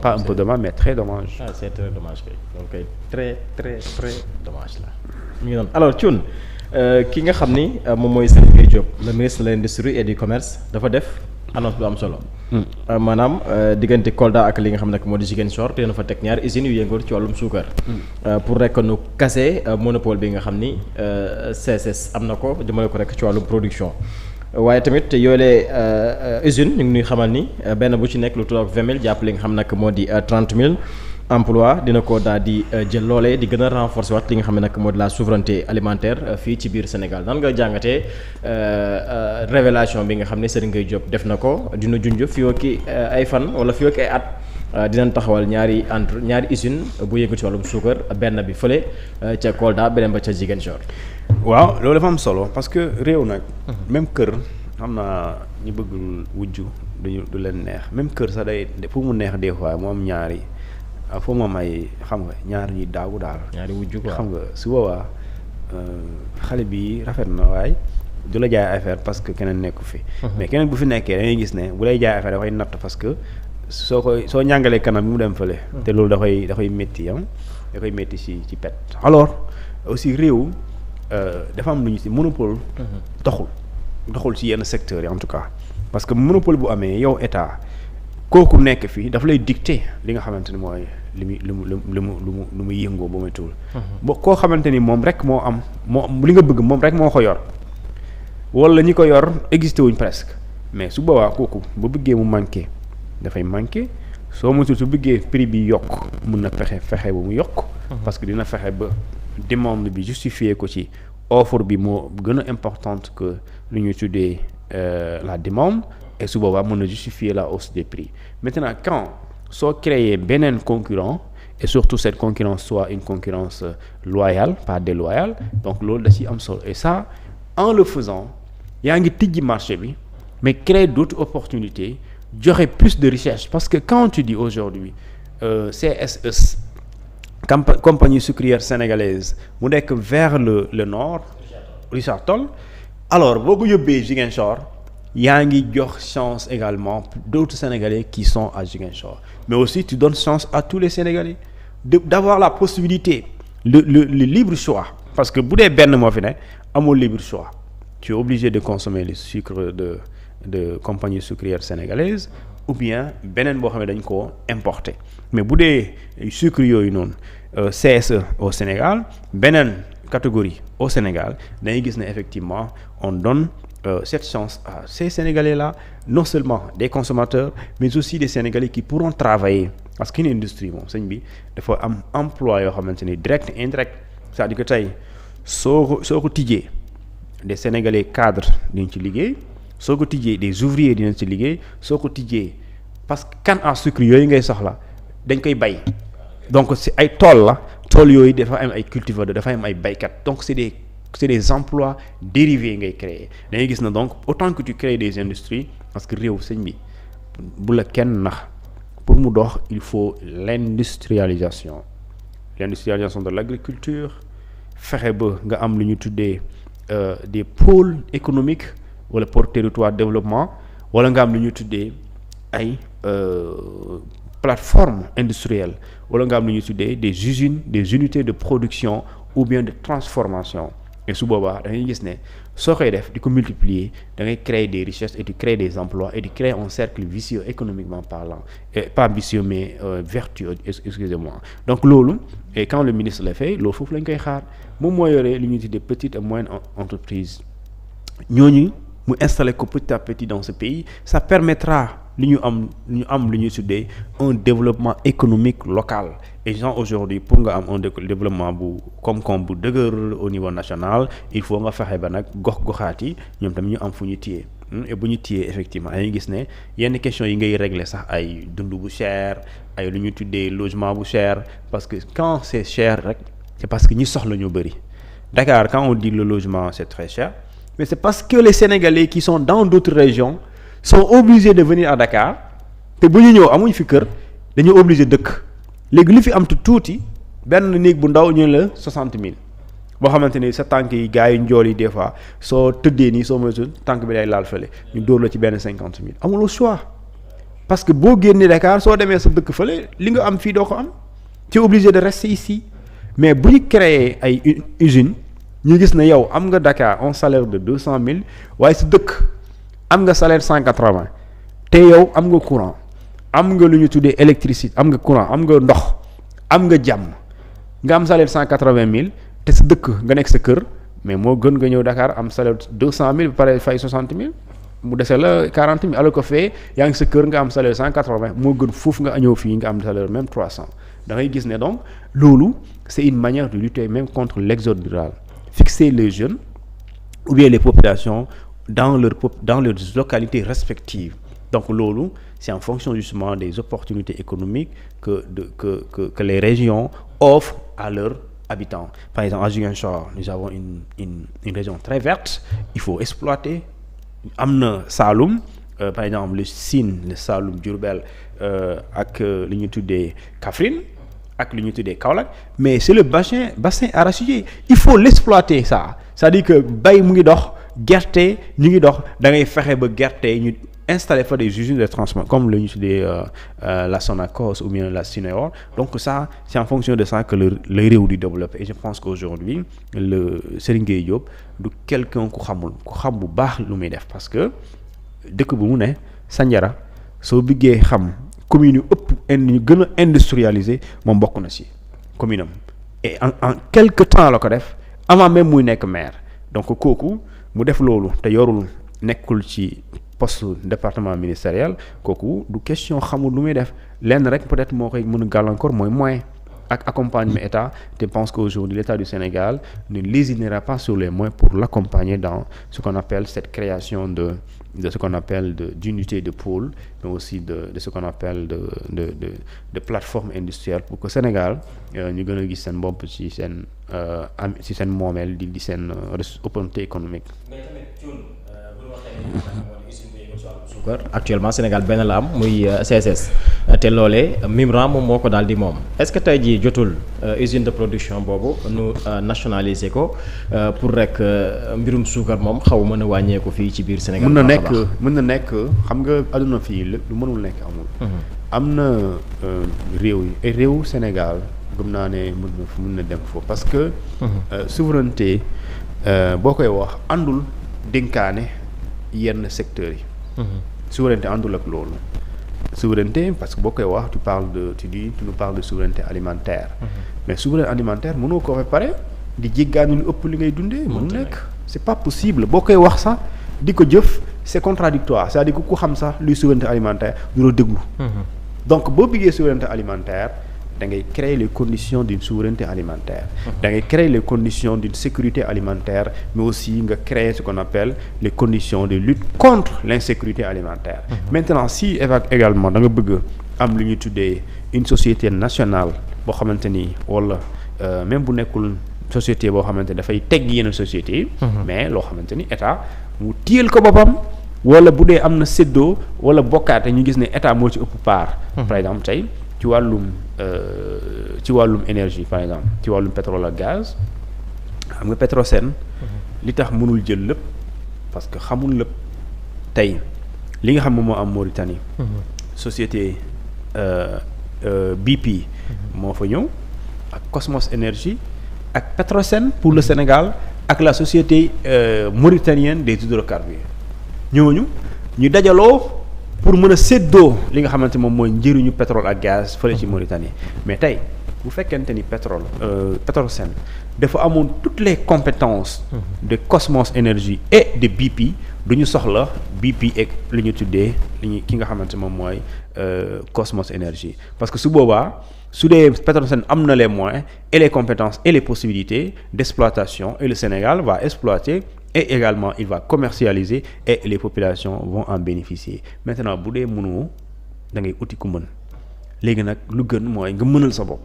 pas un peu dommage mais très dommage. Ah, c'est très dommage kay donc kay très dommage la mu ngi noonu alors Thioune ki nga xam ni moom mooy Serigne Gueye Diop le ministre de l'industrie et du commerce dafa def annonce bu am solo. maanaam diggante Kolda ak li nga xam ne moo di Ziguinchor te na fa teg ñaari usines yu yëngu ci wàllum suukar. pour rek nu casser monopole bi nga xam ni CSS am na ko jëmale ko rek ci wàllum production. waaye tamit yoolee usine ñu ngi ñuy xamal ni benn bu ci nekk lu tollook 20 000 jàpp li nga xam nag moo di 30 000 emploi dina ko daal di jël loolee di gën a renforcer waat li nga xam ne nag moo di la souveraineté alimentaire fii ci biir Sénégal nan nga jàngatee révélation bi nga xam ne Serigne Gueye Diop def na ko dina junj fii ak ay fan wala fii ak ay at dinañ taxawal ñaari usine bu yëngu ci wàllum suukar benn bi fële ca Kolda beneen ba ca Ziguinchor. waaw loolu dafa am solo parce que réew nag. même kër xam naa ñu bëggul wujju du leen neex même kër sax day pour mu neex des fois moom ñaari foo moom ay xam nga ñaar ñuy daagu daal. ñaari wujju quoi xam nga su boobaa xale bi rafet na waaye du la jaay affaire parce que keneen nekku fi. mais keneen bu fi nekkee da ngay gis ne bu lay jaay affaire dafay natt parce que soo ñàngalee kanam bi mu dem fële. te loolu dafay métti da koy métti ci pet. alors aussi réew. dafa am lu ñu ci monopole. doxul ci yenn secteurs yi en tout cas parce que monopole bu amee yow état kooku nekk fii dafa lay dicter li nga xamante ni mooy lu muy yëngoo ba muy tuul. ba koo xamante ni moom rek moo am li nga bëgg moom rek moo ko yor wala ñi ko yor existé wuñ presque mais su boobaa kooku ba bëggee mu manqué dafay manqué soo moytuwul su bëggee prix bi yokk mun na fexe ba mu yokk. parce que dina fexe ba. demande bi justifié ko ci offre bi moo gën a importante que lu ñuy tuddee la demande et su boobaa mën na justifier la hausse des prix maintenant quand soo créer beneen concurrent et surtout cette concurrence soit une concurrence loyale pas déloyale donc loolu da ciy am solo et ça en le faisant yaa ngi tijji marché bi mais créer d'autres opportunités joxe plus de richesse parce que quand tu dis aujourd'hui CSS compagnie sucrière sénégalaise mu nekk vers le nord Richard Toll alors boo ko yóbbee Ziguinchor yaa ngi jox chance également d'autres Sénégalais qui sont à Ziguinchor mais aussi tu donnes chance à tous les Sénégalais d'avoir la possibilité le libre choix parce que bu dee benn moo fi ne amul libre choix tu es obligé de consommer le sucre de compagnie sucrière sénégalaise ou bien beneen boo xam ne dañ koo importer mais bu dee sucre yooyu noonu CSE au Sénégal beneen catégorie au Sénégal dañuy gis ne effectivement on donne cette chance à ces Sénégalais là non seulement des consommateurs mais aussi des Sénégalais qui pourront travailler parce qu'une industrie moom sëñ bi dafa am emploi yoo xamante ni direct indirect c'est-à-dire que tey soo ko tijjee des Sénégalais cadres dinañ ci liggéey soo ko tijjee des ouvriers dinañ ci liggéey soo ko tijjee parce que canne à sucre yooyu ngay soxla dañ koy bay donc c'est ay tool yooyu dafa am ay cultiveurs dafa am ay baykat donc c'est des emplois dérivés ngay créer dañuy gis na donc autant que tu crées des industries parce que réew sëñ bi bu la kenn nax pour mu dox il faut l'industrialisation de l'agriculture fexe ba nga am lu ñu tuddee des pôles économiques wala pour territoire développement wala nga am lu ñu tuddee ay plateformes industrielles wala nga am lu ñu tuddee des usines des unités de production ou bien de transformation et su boobaa da ngay gis ne soo koy def di ko multiplier da ngay créer des richesses et tu crées des emplois et tu crées un cercle vicieux économiquement parlant et pas vicieux mais vertueux excusez-moi donc loolu et quand le ministre le fait loolu foofu lañ koy xaar moom moo yore li ñuy tuddee petites et moyennes entreprises ñooñu mu installer ko petit à petit dans ce pays ça permettra lu ñu am lu ñuy tuddee un développement économique local et gens aujourd'hui pour nga am un développement bu koom-koom bu dëgër au niveau national il faut nga fexe ba nag gox-goxaat yi ñoom tamit ñu am fu ñu téye et bu ñu téye effectivement dañuy gis ne yenn questions yi ngay régler sax ay dund bu cher ay lu ñu tuddee logement bu cher parce que quand c'est cher rek c'est parce que ñi soxla ñu bëri Dakar quand on dit le logement c'est très cher mais c'est parce que les Sénégalais qui sont dans d'autres régions sont obligés de venir à Dakar te bu ñu ñëw amuñ fi kër dañoo obligé dëkk léegi li fi am tuuti benn néeg bu ndaw ñu la 60 000 boo xamante ni sa tànk yi gars yi njool yi des fois soo tëddee nii soo moytuwul tànk bi day laal fële ñu dóor la ci benn 50 000 amuloo choix parce que boo génnee Dakar soo demee sa dëkk fële li nga am fii doo ko am tu es obligé de rester ici mais bu ñu créer ay usines ñu gis ne yow am nga Dakar un salaire de 200 000 waaye sa dëkk am nga salaire 180 te yow am nga courant am nga lu ñu tuddee électricité am nga courant am nga ndox am nga jàmm nga am salaire 180 000 te sa dëkk nga nekk sa kër mais moo gën nga ñëw Dakar am salaire 200 000 ba pare fay 60 000 mu dese la 40 000 alors que fee yaa ngi sa kër nga am salaire 180 moo gën foofu nga ñëw fii nga am salaire même 300 da ngay gis ne donc loolu c'est une manière de lutter même contre l'exode rural fixer les jeunes ou bien les populations dans leurs localités respectives donc loolu c'est en fonction justement des opportunités économiques que les régions offrent à leurs habitants. Par exemple à Ziguinchor nous avons une région très verte il faut exploiter am na Saloum par exemple le Sine le Saloum Diourbel ak li ñu tuddee Kaffrine ak li ñu tuddee Kaolack mais c'est le bassin arachidier il faut l'exploiter ça c'est-à-dire que bay mu ngi dox gerte ñu ngi dox da ngay fexe ba gerte ñu installer fa des usines de transformation comme li ñu tuddee la Sonacos ou bien la Cineor donc ça c'est en fonction de ça que le réew di développer et je pense qu'aujourd'hui le Serigne Gueye Diop du quelqu'un ku xam bu baax lu muy def parce que dëkk bu mu ne Sandiara soo bëggee xam communes yu ëpp ñu gën a industrialisé moom bokk na ci commune am et en quelque temps la ko def avant même muy nekk maire donc kooku mu def loolu te yorul nekkul ci poste département ministériel kooku du question xamul lu muy def lenn rek peut-être moo koy mën a gàllankoor mooy moyen ak accompagnement état te pense qu'aujourd'hui l'état du Sénégal ne lésinera pas sur les moyens pour l'accompagner dans ce qu'on appelle cette création de ce qu'on appelle d'unité de pôle mais aussi de ce qu'on appelle de plateforme industrielle pour que Sénégal ñu gën a gis seen bopp ci seen moomeel di seen opportunité économique. Actuellement Sénégal benn la am muy CSS te loolee Mimran moom moo ko daal di moom est-ce que tey jii jotul usine de production boobu nu nationaliser ko pour rek mbirum suukar moom xaw mën a wàññeeku fii ci biir Sénégal. mën na nekk xam nga àdduna fii lu mënul nekk amul. am na réew Sénégal gëm naa ne mën na dem foofu parce que. souveraineté boo koy wax àndul dénkaane yenn secteurs yi. Souveraineté àndul ak loolu souveraineté parce que boo koy wax tu nous parles de souveraineté alimentaire mais souveraineté alimentaire mënoo ko pare di jéggaani lu ëpp li ngay dundee mënu nekk c'est pas possible boo koy wax sax di ko jëf c'est contradictoire c'est-à-dire que ku xam sax luy souveraineté alimentaire du la déglu donc boo bëggee souveraineté alimentaire da ngay créer les conditions d'une souveraineté alimentaire da ngay créer les conditions d'une sécurité alimentaire mais aussi nga créer ce qu'on appelle les conditions de lutte contre l'insécurité alimentaire maintenant si également da nga bëgg am lu ñuy tuddee une société nationale boo xamante ni wala même bu nekkul société boo xamante ni dafay tegg yeneen sociétés yi mais loo xamante ni état mu téyel ko boppam wala bu dee am na séddoo wala bokkaate ñu gis ne état moo ci ëpp part par exemple tey ci wàllum énergie par exemple ci wàllum pétrole ak gaz xam nga Petrosen li tax mënul jël lépp parce que xamul lépp tey li nga xam moom moo am Mauritanie société BP moo fa ñëw ak Cosmos Énergie ak Petrosen pour le Sénégal ak la société mauritanienne des hydrocarbures ñooñu ñu dajaloo pour mën a séddoo li nga xamante moom mooy njëriñu pétrole ak gaz fële ci Mauritanie mais tey bu fekkente ni Petrosen dafa amoon toutes les compétences de Cosmos Énergie et de BP du ñu soxla BP ak li ñu tuddee ki nga xamante moom mooy Cosmos Énergie parce que su boobaa su dee Petrosen am na les moyens et les compétences et les possibilités d'exploitation et le Sénégal va exploiter et également il va commercialiser et les populations vont en bénéficier maintenant bu dee mënoo da ngay uti ku mën léegi nag lu gën mooy nga mënal sa bopp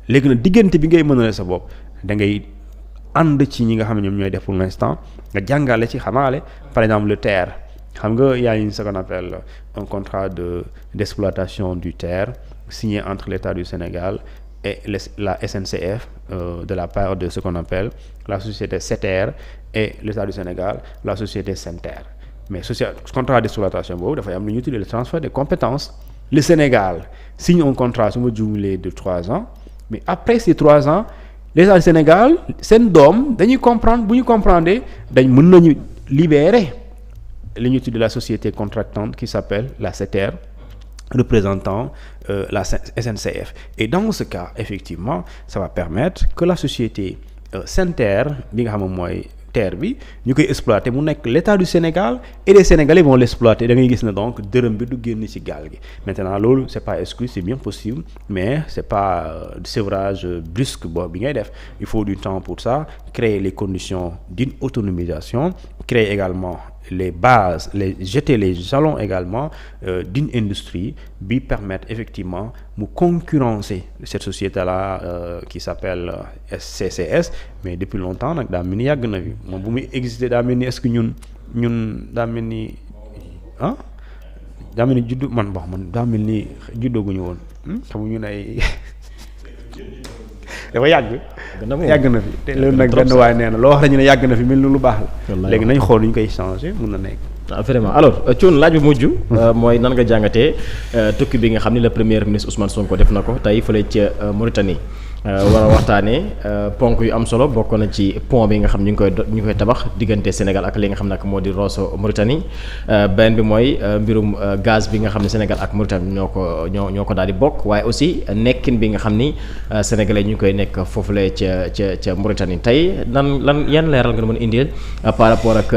léegi nag diggante bi ngay mënale sa bopp da ngay ànd ci ñi nga xam ne ñoom ñooy def pour l'instant nga jàngale ci xamaale par exemple le terre xam nga y a ce qu'on appelle un contrat d'exploitation du terre signé entre l'État du Sénégal et la SNCF de la part de ce qu'on appelle la société SETER et l'État du Sénégal la société SENTER mais contrat d'exploitation boobu dafay am lu ñu tuddee le transfert de compétences le Sénégal signe un contrat su ma juumlee de 3 ans mais après ces 3 ans l'État du Sénégal seen doom dañuy comprendre bu ñu comprendre dañ mën nañu libérer li ñu tuddee la société contractante qui s'appelle la SETER représentant la SNCF et dans ce cas effectivement ça va permettre que la société SENTER bi nga xam ne mooy terre bi ñu koy exploiter mu nekk l'État du Sénégal et les Sénégalais vont l'exploiter da ngay gis ne donc dërëm bi du génn ci gaal gi maintenant loolu c'est pas exclu c'est bien possible mais c'est pas sevrage brusque boobu bi ngay def il faut du temps pour ça créer les conditions d'une autonomisation créer également les bases jeter les jalons également d'une industrie bi permettre effectivement mu concurrencer cette société-là qui s'appelle SCCS mais depuis longtemps nag daa mel ni yàgg na fi moom bu muy exister daa mel ni est-ce que ñun daa mel ni daa mel ni juddu man daa mel ni juddooguñu woon xamuñu ne ay dafa yàgg na fi te loolu nag benn waaye nee na loo wax dañu ne yàgg na fi mel ni lu baax la léegi nañ xool ñu koy changer mun na nekk vraiment alors Thioune laaj bu mujj mooy nan nga jàngatee tukki bi nga xam ne le premier ministre Ousmane Sonko def na ko tey fële ca Mauritanie war a waxtaanee ponk yu am solo bokk na ci pont bi nga xam ñu ngi koy tabax diggante Sénégal ak li nga xam nag moo di Rosso Mauritanie benn bi mooy mbirum gaz bi nga xam ne Sénégal ak Mauritanie ñoo ko daal di bokk waaye aussi nekkin bi nga xam ni sénégalais ñu ngi koy nekk foofule ca Mauritanie tey yan leeral nga mën a indil par rapport ak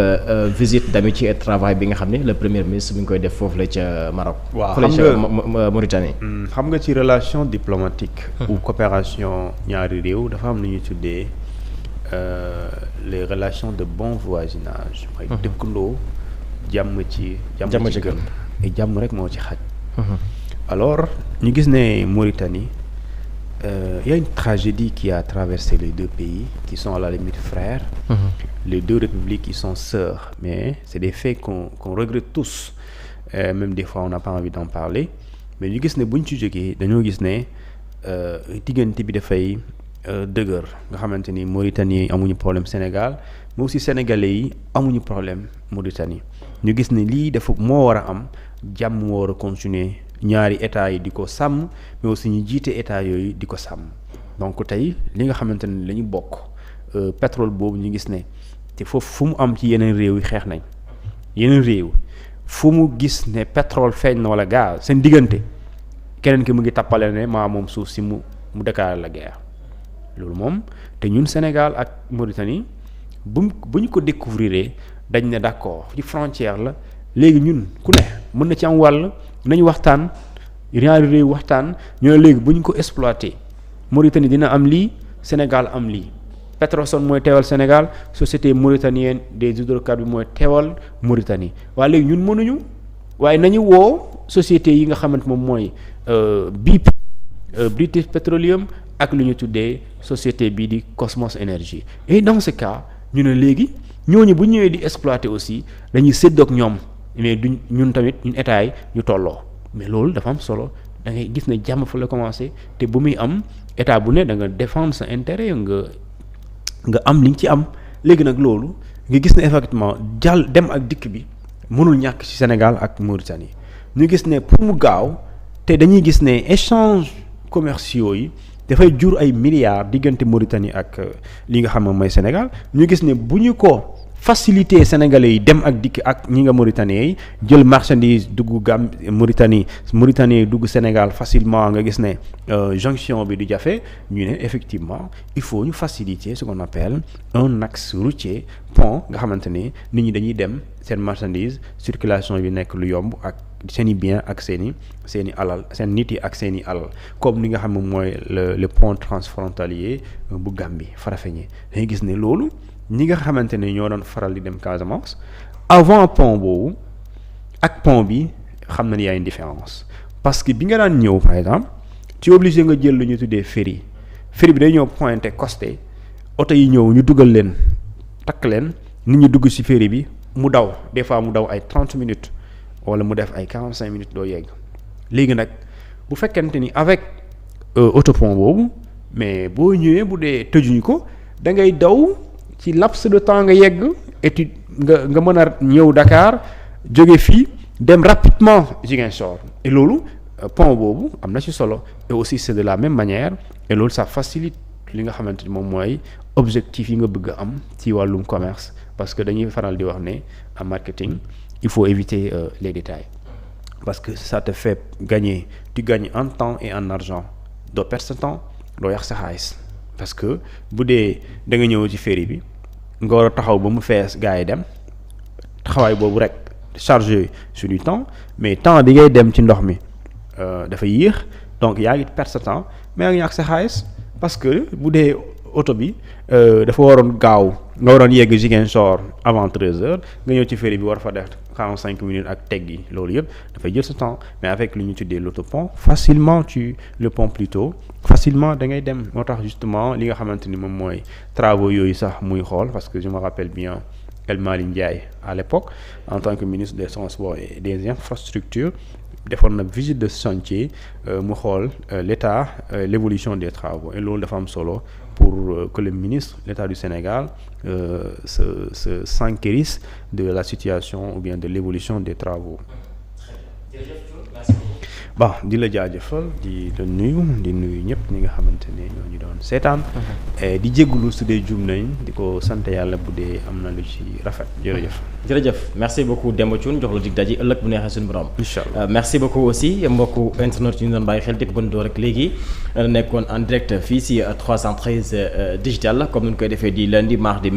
visite d'amitié et travail bi nga xam ne le premier ministre mi ngi koy def foofule ca Maroc. waaw fële ca Mauritanie. xam nga ci relation diplomatique. ou coopération ñaari réew dafa am lu ñuy tuddee les relations de bon voisinage. mooy dëkkandoo jàmm ci gën et jàmm rek moo ci xaj. alors ñu gis ne Mauritanie y a une tragédie qui a traversé les deux pays qui sont à la limite frères. Les deux républiques qui sont sœurs mais c'est des faits qu'on regrette tous même des fois on n'a pas envie d'en parler mais ñu gis ne buñ ci jógee dañoo gis ne diggante bi dafay dëgër nga xamante ni Mauritanie yi amuñu problème Sénégal mais aussi sénégalais yi amuñu problème Mauritanie ñu gis ne lii dafa moo war a am jàmm moo war a continuer ñaari état yi di ko sàmm mais aussi ñu jiite état yooyu di ko sàmm donc tey li nga xamante ne la ñu bokk pétrole boobu ñu gis ne te foofu fu mu am ci yeneen réew yi xeex nañ yeneen réew fu mu gis ne pétrole feeñ na wala gaz seen diggante keneen ki mu ngi tappale ne maa moom suuf si mu déclaré la guerre loolu moom te ñun Sénégal ak Mauritanie bu ñu ko découvrir dañ ne d'accord ci frontière la léegi ñun ku ne mën na ci am wàll nañu waxtaan ñaari réew waxtaan ñu ne léegi bu ñu ko exploité Mauritanie dina am lii Sénégal am lii Petrosen mooy teewal Sénégal société mauritanienne des hydrocarbures mooy teewal Mauritanie waaye léegi ñun mënuñu waaye nañu woo société yi nga xamante moom mooy BP British Petroleum ak lu ñu tuddee société bii di Cosmos Energy et dans ce cas ñu ne léegi ñooñu bu ñëwee di exploiter aussi dañuy séddoog ñoom mais duñ ñun tamit ñun état yi ñu tolloo mais loolu dafa am solo da ngay gis ne jàmm fa la commencé te bu muy am état bu ne da nga défendre sa intérêt nga am li nga ci am léegi nag loolu nga gis ne effectivement dem ak dikk bi mënul ñàkk ci Sénégal ak Mauritanie ñu gis ne pour mu gaaw te dañuy gis ne échanges commerciaux yi dafay jur ay milliards diggante Mauritanie ak li nga xam ne mooy Sénégal ñu gis ne bu ñu ko faciliter sénégalais yi dem ak dikk ak ñi nga Mauritaniens yi jël marchandise dugg Mauritanie dugg Sénégal facilement nga gis ne jonction bi du jafe ñu ne effectivement il faut ñu faciliter ce qu'on appelle un axe routier pont nga xamante ne nit ñi dañuy dem seen marchandise circulation bi nekk lu yomb ak seen i bien ak seen i alal seen nit yi ak seen i alal comme li nga xam ne mooy le pont transfrontalier bu Gambie Farafenni dañuy gis ne loolu ñi nga xamante ne ñoo doon faral di dem Casamance avant pont boobu ak pont bi xam na ni y a une différence parce que bi nga daan ñëw par exemple tu es obligé nga jël lu ñu tuddee ferry bi day ñëw pointé costé oto yi ñëw ñu dugal leen takk leen nit ñi dugg ci ferry bi mu daw des fois mu daw ay 30 minutes wala mu def ay 45 minutes doo yegg léegi nag bu fekkente ni avec autopont boobu mais boo ñëwee bu dee tëjuñu ko da ngay daw ci laps de temps nga yegg et nga mën a ñëw Dakar jóge fii dem rapidement Ziguinchor et loolu pont boobu am na ci solo et aussi c'est de la même manière et loolu ça facilite li nga xamante ni moom mooy objectif yi nga bëgg a am ci wàllum commerce parce que dañuy faral di wax ne en marketing il faut éviter les détails parce que ça te fait gagner tu gagnes en temps et en argent doo perdre sa temps doo yàq sa xaalis parce que bu dee da nga ñëw ci ferry bi nga war a taxaw ba mu fees gars yi dem taxawaay boobu rek chargé sur du temps mais temps bi ngay dem ci ndox mi dafa yéex donc yaa ngi perdre sa temps mais yaa ngi ñàkk sa xaalis parce que bu dee oto bi dafa waroon gaaw nga waroon yegg Ziguinchor avant 13h nga ñëw ci ferry bi war fa def 45 minutes ak teg gi loolu yëpp dafay jël sa temps mais avec lu ñu tuddee l'autopont facilement tu le pont plus tôt facilement da ngay dem moo tax justement li nga xamante ni moom mooy travaux yooyu sax muy xool parce que je me rappelle bien El Malick Ndiaye à l'époque en tant que ministre des Transports et des Infrastructures defoon na visite de chantier mu xool l'état l'évolution des travaux et loolu dafa am solo pour que le ministre l'État du Sénégal se s'enquérisse de la situation ou bien de l'évolution des travaux. Bon di la jaajëfal di nuyu ñëpp ñi nga xamante ne ñoo ñu doon seetaan. di jégalu su dee jum nañ di ko sant yàlla bu dee am na lu ci rafet jërëjëf. jërëjëf merci beaucoup Demba Thioune jox la dig daji ëllëg bu neexee suñu borom. incha allah merci beaucoup aussi mbokku internet yi ñu doon bàyyi xel di ko bon door rek léegi nekkoon en direct fii si 313 digital comme ni ñu koy defee di lundi mardi.